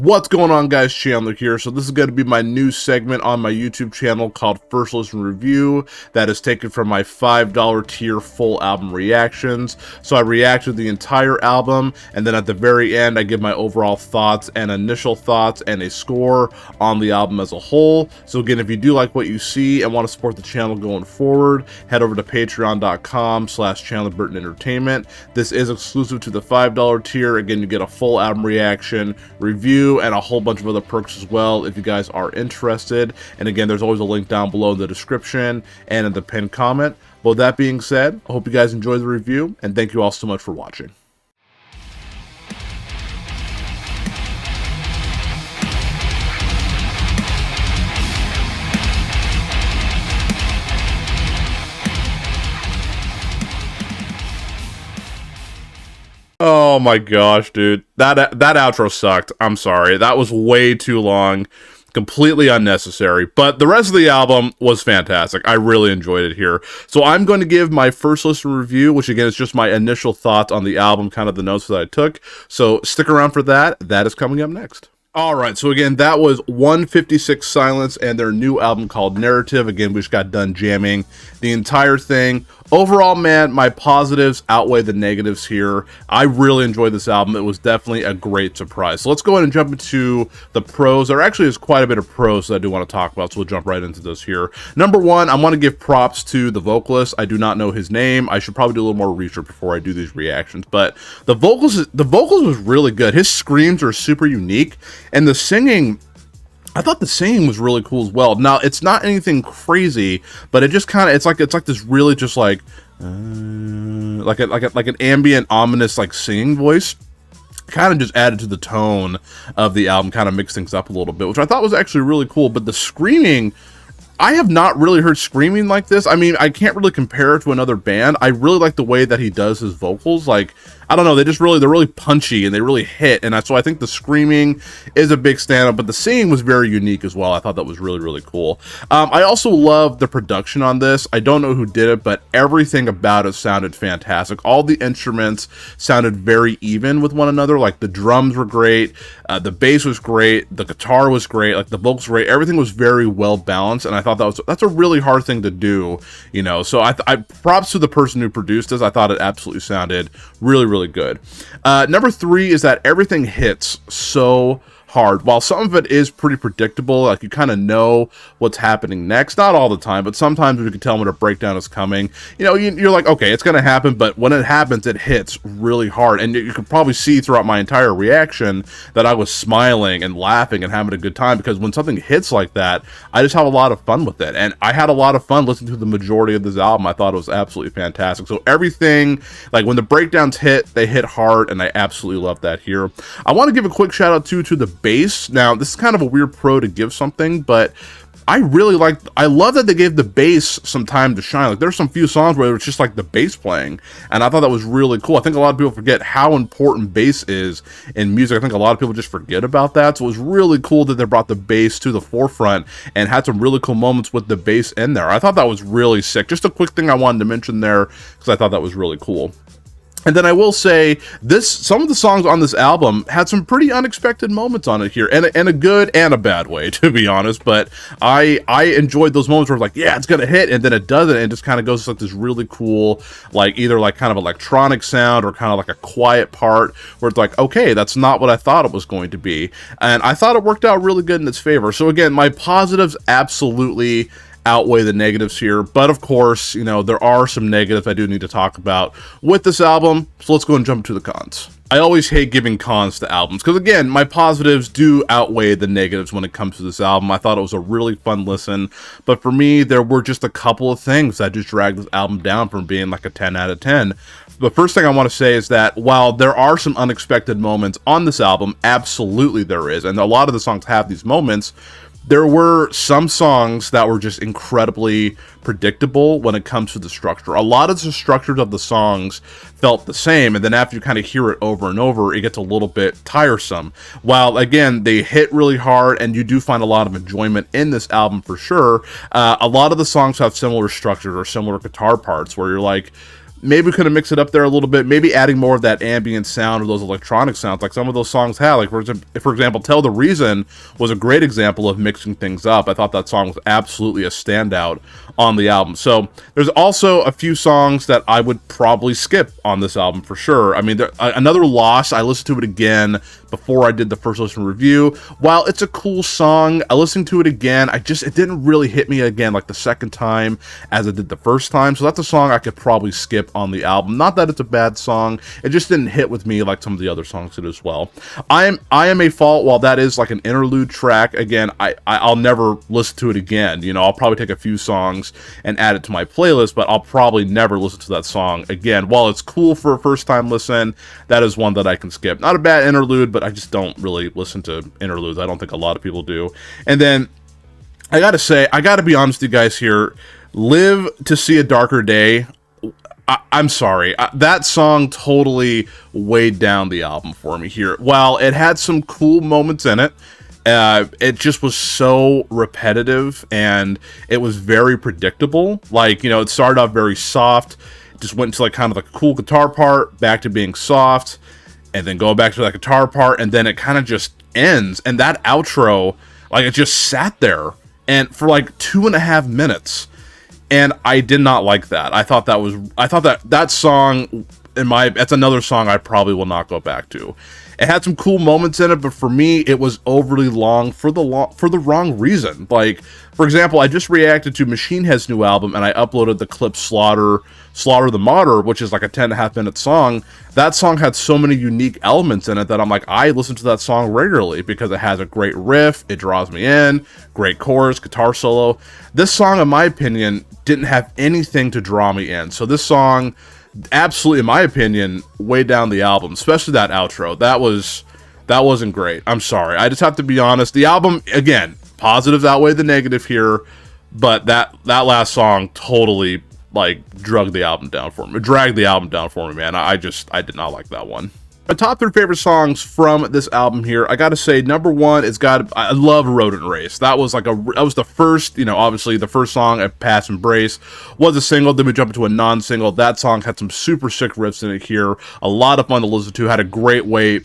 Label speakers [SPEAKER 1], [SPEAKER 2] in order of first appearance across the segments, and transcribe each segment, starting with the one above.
[SPEAKER 1] What's going on, guys? Chandler here. So this is going to be my new segment on my YouTube channel called First Listen Review that is taken from my $5 tier full album reactions. So I react to the entire album, and then at the very end I give my overall thoughts and initial thoughts and a score on the album as a whole. So again, if you do like what you see and want to support the channel going forward, head over to patreon.com/ChandlerBurtonEntertainment. This is exclusive to the $5 tier. Again, you get a full album reaction, review, and a whole bunch of other perks as well if you guys are interested. And again, there's always a link down below in the description and in the pinned comment. But with that being said, I hope you guys enjoy the review, and thank you all so much for watching. Oh my gosh, dude. That outro sucked. I'm sorry. That was way too long. Completely unnecessary. But the rest of the album was fantastic. I really enjoyed it here. So I'm going to give my first listen review, which again is just my initial thoughts on the album, kind of the notes that I took. So stick around for that. That is coming up next. Alright, so again, that was 156 Silence and their new album called Narrative. Again, we just got done jamming the entire thing. Overall, man, my positives outweigh the negatives here. I really enjoyed this album. It was definitely a great surprise. So let's go ahead and jump into the pros. There actually is quite a bit of pros that I do want to talk about, so we'll jump right into this here. Number one, I want to give props to the vocalist. I do not know his name. I should probably do a little more research before I do these reactions, but the vocals was really good. His screams are super unique, and the singing, I thought the singing was really cool as well. Now, it's not anything crazy, but it just kind of, it's like this really just like an ambient, ominous, like singing voice. Kind of just added to the tone of the album, kind of mixed things up a little bit, which I thought was actually really cool. But the screaming, I have not really heard screaming like this. I mean, I can't really compare it to another band. I really like the way that he does his vocals. Like, I don't know, they're really punchy and they really hit. And so I think the screaming is a big standout, but the singing was very unique as well. I thought that was really, really cool. I also love the production on this. I don't know who did it, but everything about it sounded fantastic. All the instruments sounded very even with one another. Like the drums were great, the bass was great, the guitar was great, like the vocals were great. Everything was very well balanced, and I thought that's a really hard thing to do, you know. So I props to the person who produced this. I thought it absolutely sounded really, really good. Number three is that everything hits so hard. While some of it is pretty predictable, like you kind of know what's happening next, not all the time, but sometimes you can tell when a breakdown is coming. You know, you're like, okay, it's going to happen, but when it happens, it hits really hard. And you can probably see throughout my entire reaction that I was smiling and laughing and having a good time, because when something hits like that, I just have a lot of fun with it. And I had a lot of fun listening to the majority of this album. I thought it was absolutely fantastic. So everything, like when the breakdowns hit, they hit hard, and I absolutely love that here. I want to give a quick shout out to the bass. Now, this is kind of a weird pro to give something, but I love that they gave the bass some time to shine. Like, there's some few songs where it's just like the bass playing, and I thought that was really cool. I think a lot of people forget how important bass is in music. I think a lot of people just forget about that. So it was really cool that they brought the bass to the forefront and had some really cool moments with the bass in there. I thought that was really sick. Just a quick thing I wanted to mention there, because I thought that was really cool. And then I will say some of the songs on this album had some pretty unexpected moments on it here, and a good and a bad way, to be honest. But I enjoyed those moments where it's like, yeah, it's gonna hit, and then it doesn't, and it just kind of goes to like this really cool, like either like kind of electronic sound or kind of like a quiet part where it's like, okay, that's not what I thought it was going to be, and I thought it worked out really good in its favor. So again, my positives absolutely outweigh the negatives here, but of course, you know, there are some negatives I do need to talk about with this album, so let's go and jump to the cons. I always hate giving cons to albums, because again, my positives do outweigh the negatives when it comes to this album. I thought it was a really fun listen, but for me, there were just a couple of things that just dragged this album down from being like a 10 out of 10. The first thing I want to say is that while there are some unexpected moments on this album, absolutely there is, and a lot of the songs have these moments, there were some songs that were just incredibly predictable when it comes to the structure. A lot of the structures of the songs felt the same, and then after you kind of hear it over and over, it gets a little bit tiresome. While, again, they hit really hard, and you do find a lot of enjoyment in this album for sure, a lot of the songs have similar structures or similar guitar parts where you're like, maybe we could have mixed it up there a little bit, maybe adding more of that ambient sound or those electronic sounds like some of those songs had. Like, for example, Tell the Reason was a great example of mixing things up. I thought that song was absolutely a standout on the album. So there's also a few songs that I would probably skip on this album for sure. I mean, Another Loss, I listened to it again before I did the first listen review. While it's a cool song, I listened to it again, it didn't really hit me again like the second time as it did the first time. So that's a song I could probably skip on the album. Not that it's a bad song, it just didn't hit with me like some of the other songs did as well. I Am a Fault, while that is like an interlude track, again, I'll never listen to it again. You know, I'll probably take a few songs and add it to my playlist, but I'll probably never listen to that song again. While it's cool for a first time listen, that is one that I can skip. Not a bad interlude, but I just don't really listen to interludes. I don't think a lot of people do. And then I gotta say, I gotta be honest with you guys here, Live to See a Darker Day, I'm sorry, that song totally weighed down the album for me here. While it had some cool moments in it, it just was so repetitive and it was very predictable. Like, you know, it started off very soft, just went to like kind of like a cool guitar part, back to being soft, and then going back to that guitar part, and then it kind of just ends. And that outro, like, it just sat there and for like 2.5 minutes. And I did not like that. I thought that song, that's another song I probably will not go back to. It had some cool moments in it, but for me, it was overly long for the wrong reason. Like, for example, I just reacted to Machine Head's new album, and I uploaded the clip Slaughter the Martyr, which is like a 10.5 minute song. That song had so many unique elements in it that I'm like, I listen to that song regularly because it has a great riff, it draws me in, great chorus, guitar solo. This song, in my opinion, didn't have anything to draw me in. So this song, absolutely, in my opinion, weighed down the album, especially that outro. That wasn't great. I'm sorry. I just have to be honest. The album, again, positives outweigh the negative here, but that last song totally like dragged the album down for me, man. I did not like that one. My top 3 favorite songs from this album here, I gotta say, number one, I love Rodent Race. That was the first, you know, obviously the first song at Pass Embrace was a single, then we jumped into a non-single. That song had some super sick riffs in it here, a lot of fun to listen to, had a great way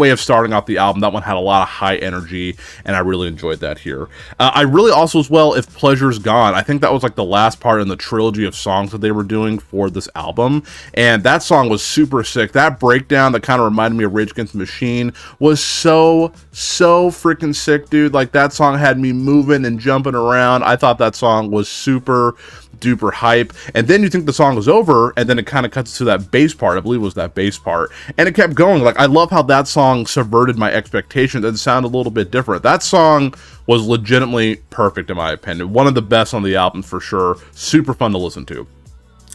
[SPEAKER 1] of starting off the album. That one had a lot of high energy, and I really enjoyed that here. I really also, as well, If Pleasure's Gone. I think that was like the last part in the trilogy of songs that they were doing for this album, and that song was super sick. That breakdown that kind of reminded me of Rage Against the Machine was so freaking sick, dude. Like, that song had me moving and jumping around. I thought that song was super duper hype. And then you think the song was over, and then it kind of cuts to that bass part. I believe it was that bass part, and it kept going. Like, I love how that song subverted my expectations and sounded a little bit different. That song was legitimately perfect in my opinion. One of the best on the album for sure. Super fun to listen to.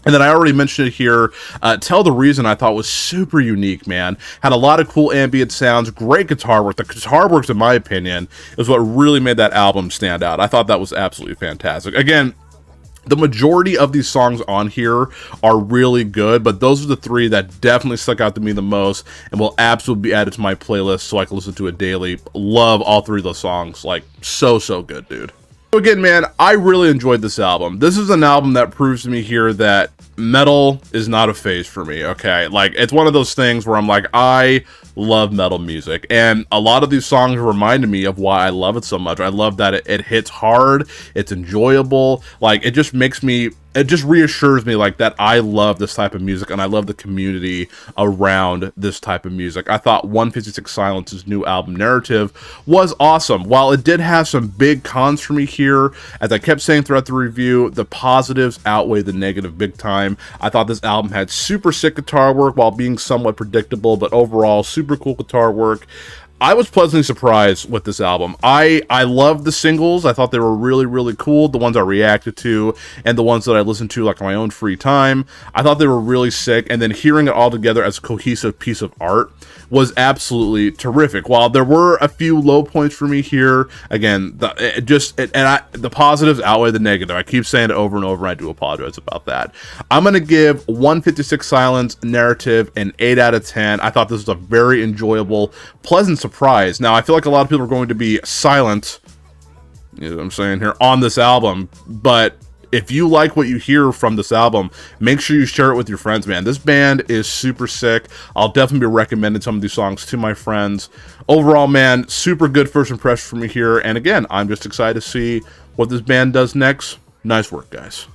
[SPEAKER 1] And then I already mentioned it here, Tell the Reason, I thought was super unique, man. Had a lot of cool ambient sounds, great guitar work. The guitar work, in my opinion, is what really made that album stand out. I thought that was absolutely fantastic. Again, the majority of these songs on here are really good, but those are the 3 that definitely stuck out to me the most and will absolutely be added to my playlist so I can listen to it daily. Love all 3 of those songs. Like, so good, dude. So again, man, I really enjoyed this album. This is an album that proves to me here that metal is not a phase for me, okay? Like, it's one of those things where I'm like, I love metal music, and a lot of these songs reminded me of why I love it so much. I love that it hits hard, it's enjoyable, like, it just reassures me like that I love this type of music and I love the community around this type of music. I thought 156 Silence's new album Narrative was awesome. While it did have some big cons for me here, as I kept saying throughout the review, the positives outweigh the negative big time. I thought this album had super sick guitar work while being somewhat predictable, but overall super cool guitar work. I was pleasantly surprised with this album. I loved the singles. I thought they were really cool. The ones I reacted to and the ones that I listened to like on my own free time. I thought they were really sick. And then hearing it all together as a cohesive piece of art was absolutely terrific. While there were a few low points for me here, again, the positives outweigh the negative. I keep saying it over and over, and I do apologize about that. I'm going to give 156 Silence Narrative an 8 out of 10. I thought this was a very enjoyable, pleasant surprise. Now, I feel like a lot of people are going to be silent, you know what I'm saying here, on this album, but if you like what you hear from this album, make sure you share it with your friends, man. This band is super sick. I'll definitely be recommending some of these songs to my friends. Overall, man, super good first impression from me here. And again, I'm just excited to see what this band does next. Nice work, guys.